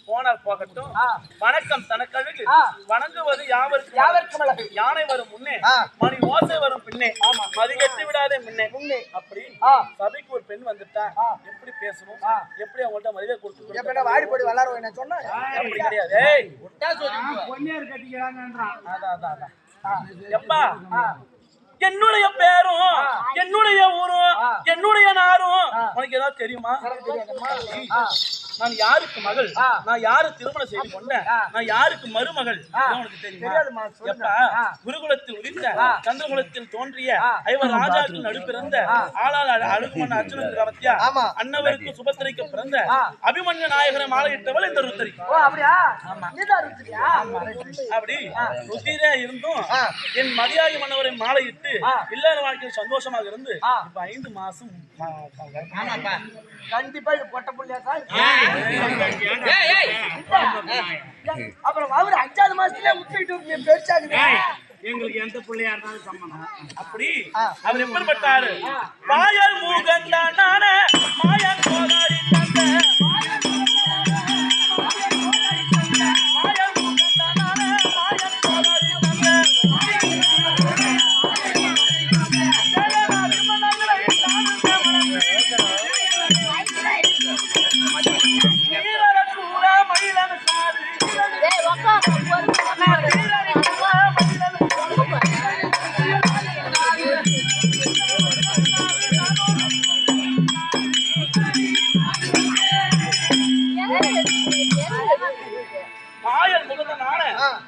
போனால் போகட்டும். வணக்கம் தனக்கழகு வணங்குவது யாவருக்கும் அழகு. யானை வரும் முன்னே மணி ஓசை வரும் பின்னே மதி கட்டி விடாதே முன்னே. அப்படி சபைக்கு ஒரு பெண் வந்துட்டா எப்படி பேசணும், எப்படி அவங்கள்ட்ட மரியாதை கொடுத்து வாடி போடி வளரும் என்ன சொன்னா அப்படி கிடையாது. எப்பா என்னுடைய பேரும் என்னுடைய ஊரும் என்னுடைய நாரும் உனக்கு ஏதாவது தெரியுமா? நான் யாருக்கு மகள், நான் யாரு திருமணம் செய்து கொண்டேன், நான் யாருக்கு மருமகள் உனக்கு தெரியுமா? எப்பா குருகுலத்தில் உதித்த சந்திரகுலத்தில் தோன்றிய ஐவர் ராஜாக்கள் நடுப்பிறந்த ஆளால் அழுகுமன் அர்ஜுனன் கவத்தியா அன்னவருக்கு சுபத்திரைக்கு பிறந்த அபிமன்யு நாயகரை மாலையிட்டவள் இந்த ருத்திரி. அப்படி ருத்திரே இருந்தும் என் மதியாகி மன்னவரை மாலையிட்டு இல்லற வாழ்க்கையில் சந்தோஷமாக இருந்து இப்ப 5 மாசம் கண்டிப்பா இது பொட்ட புள்ளையா அப்புறம் அவரு 5வது மாசத்துல முத்திட்டு பெருசாகுது. எங்களுக்கு எந்த பிள்ளையா இருந்தாலும் சம்மதம். அப்படி அவர் எப்படிப்பட்டாரு? மாயல் மூகன் நானே மாயன் கோதாரி தந்த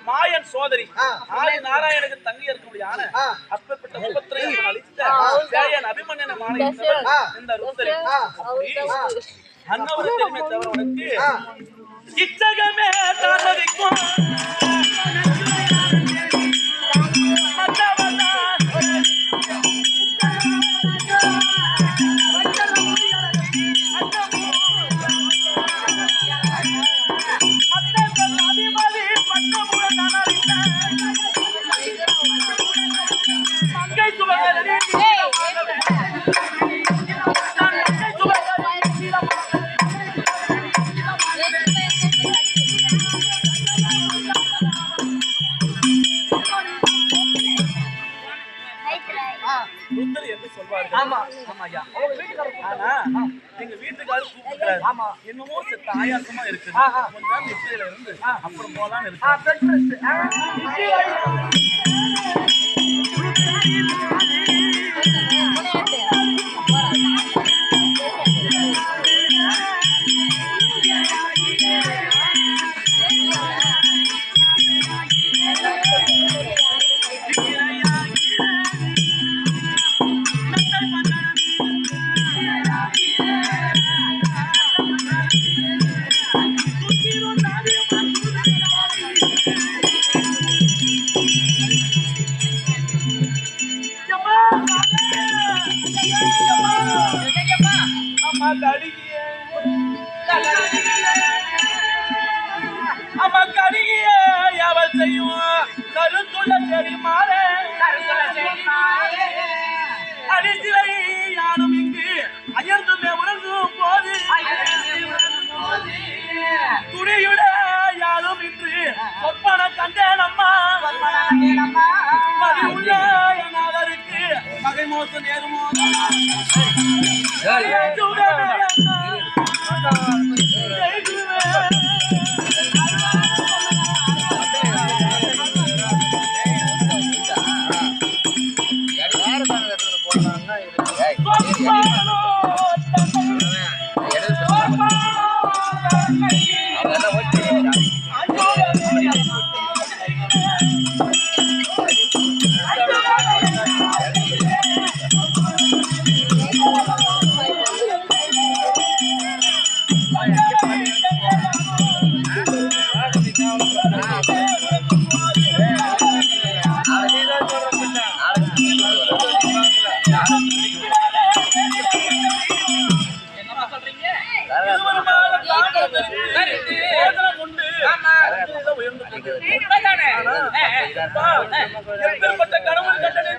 மாயன் சோதரி ஆதி நாராயணனுக்கு தங்கி இருக்கக்கூடிய யானை அப்பேற்பட்ட சுபத்திரை அளித்த அபிமன்யனை மாலையிட்டவள் இந்த ருத்திரி. அன்னவரு தெரியுமே தவிர உனக்கு இச்சகமே தானதிக்கும் எங்க வீட்டுக்காரர் கூப்பிடுறாரு. என்னமோ செத்த ஆயாசமா இருக்கு, கொஞ்ச நேரம் நிச்சயில இருந்து அப்புறம் போலான்னு இருக்கு. மகை மோசம் நேருமோ எப்பேற்பட்ட கடவுள் கட்டளை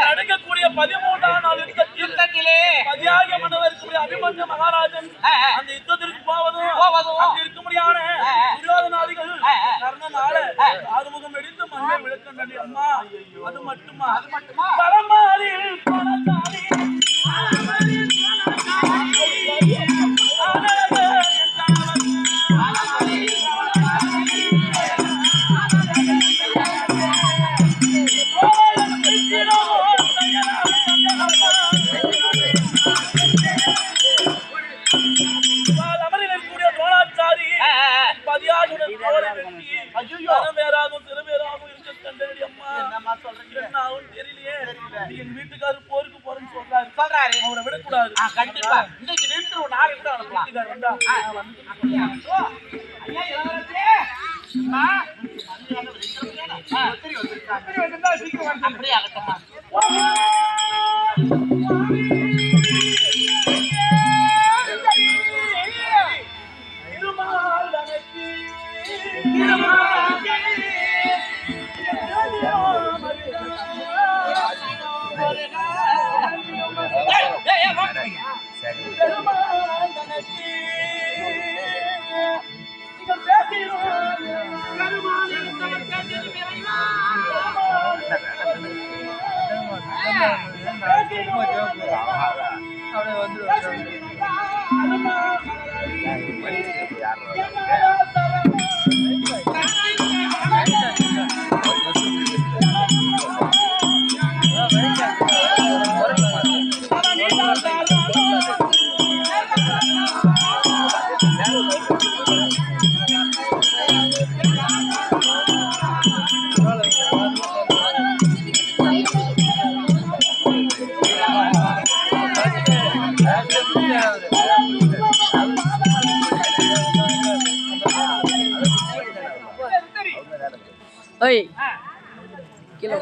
நடக்கக்கூடிய 13ஆம் நாள் யுத்தத்திலே பதியாக மன்னவர் அபிமன்யு மகாராஜன் அந்த யுத்தத்திற்கு போவதும் அங்கு இருக்க முடியாத துரியோதனாதிகள் கர்ணனால ஆறுமுகம் எடுத்து மண்ணை விளக்கண்டடி அம்மா. அது மட்டுமா பரமாரில் பணத்தாரி வீட்டுக்காரு போருக்கு போறேன்னு சொல்றாரு. அவரை விடக்கூடாது. கண்டிப்பா இன்னைக்கு நிறுத்துற நாளை கூட அனுப்பலாம். அப்படியே ஆகட்டும். Oi. Kilo.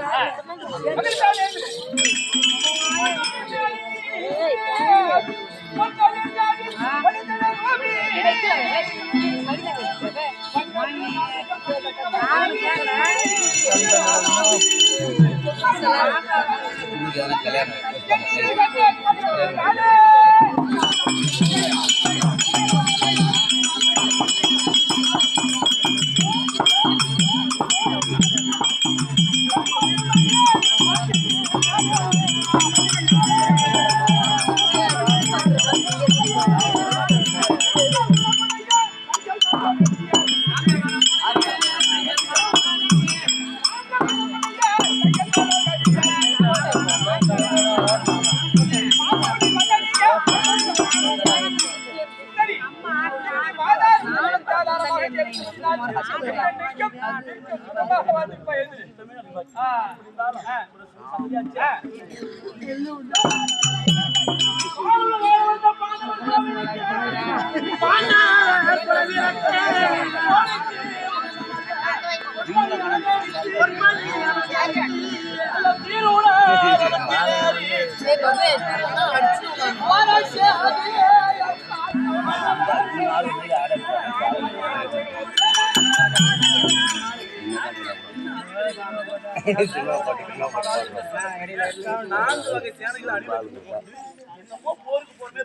போருக்கு போறமே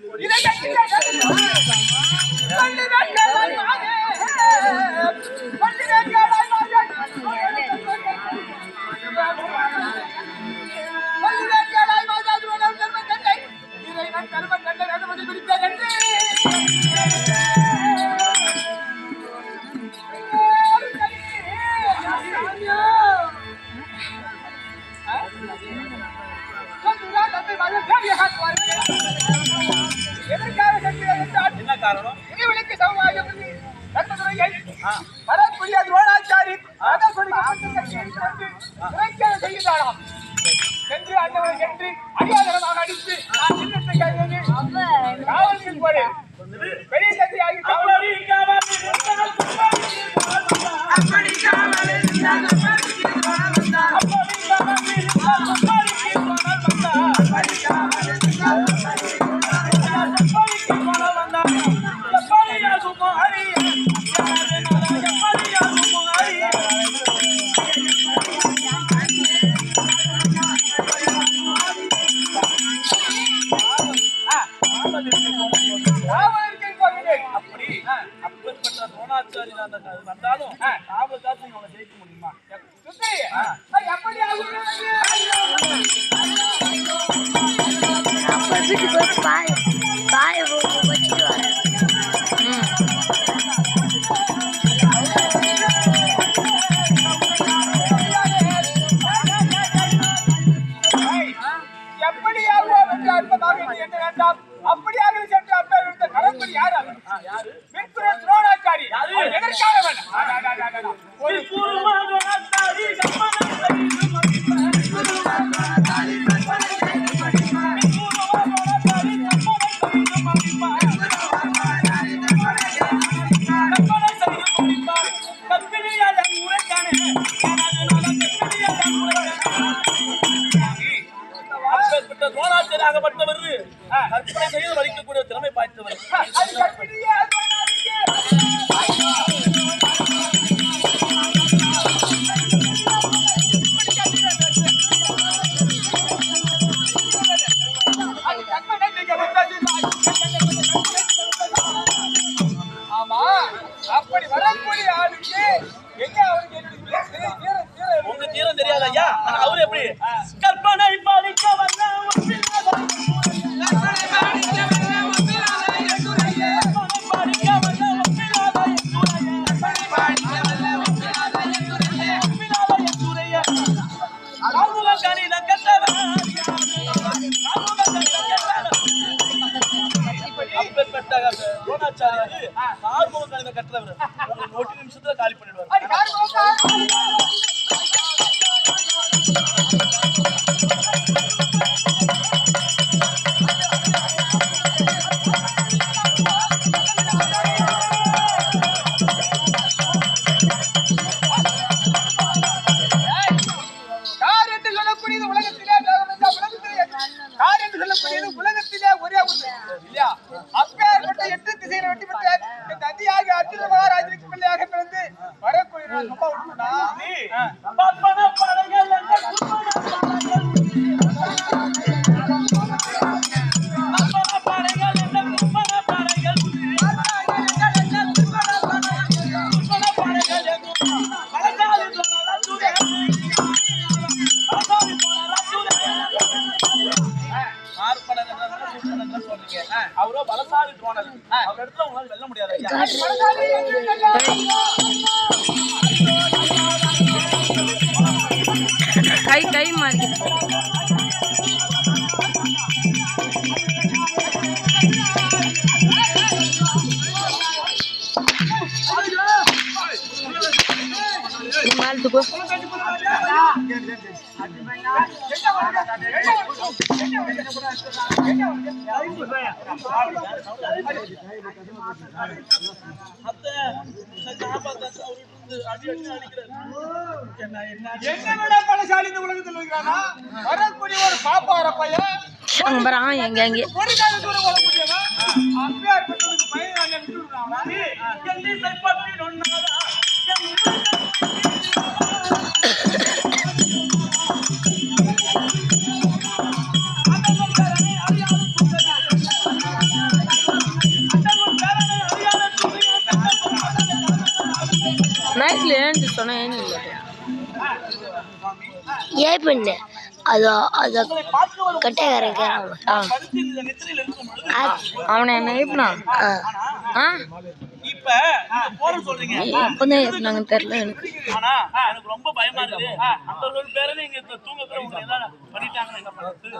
என்ன காரணம்? வரக்கூடிய துரோணாச்சாரி செய்கிறாராம் என்று அண்ணவரை என்று அடியாதரமாக அடித்து நான் சின்னத்தை கைது காவலுக்கு போறேன். பெரிய தந்தையாகி அப்படி காவல் இருந்தால் வந்தாலும் காவல் காசு அவனை ஜெயிக்க முடியுமா? அப்படியாக சென்று அப்பா எடுத்த கடற்படி யாரு? துரோணாச்சாரி எதற்காக ஒரு கூறுமாகி துரோணாச்சாரியாகப்பட்டவர் கற்பனை செய்து வலிக்கக்கூடிய திறமை பாய்த்தவர். ஆமா, அப்படி வரக்கூடிய ஆளுக்கு எங்க அவருக்கு உங்க தீரம் தெரியாது ஐயா. ஆனா அவரு எப்படி கற்பனை பாதிக்க வந்த கற்றவர் ஒரு நிமிஷத்துல காலி பண்ணிடுவார். உலகத்திலே ஒரே ஒன்று இல்லையா? அப்பேற்பட்ட 8 திசையில வெட்டி பெற்ற நதியாக அர்ஜுன மகாராஜனுக்கு பிள்ளையாக பிறந்து வரக்கூடிய அப்பா விட்டுனா அவரோ பலசாலி துரோணர். அவர் இடத்துல உங்களால வெல்ல முடியாது ஐயா. கை மாறி மாலத்துக்கு என்னோட பலசாலி இந்த உலகத்தில் இருக்கிறானா? வரக்கூடிய ஒரு பாப்பார பையன் அங்க பாரு எங்க அங்க ஒரு கால தூரம் வரக்கூடியவன் அப்பேற்பட்டவனுக்கு பையன் அண்ணன் விட்டு விடுறானா? நைட்ல ஏஞ்சி சொன்னா ஏஞ்சி இல்லை ஏன் பண்ணு அதோ அதோ உங்களை பார்க்க வரும் கட்டைக்காரங்க படுத்து இந்த நித்திரையில இருக்கும் பொழுது அவனை என்ன ஏப்பினான் ஆ இப்ப நீங்க போறேன்னு சொல்றீங்க எப்போதான் ஏப்பினாங்கன்னு தெரியல எனக்கு ஆனா எனக்கு ரொம்ப பயமா இருக்கு அந்த ஒரு பேரவே இங்க தூங்கத்துல உங்களை ஏதாவது பண்ணிட்டாங்கன்னு என்ன பண்றது?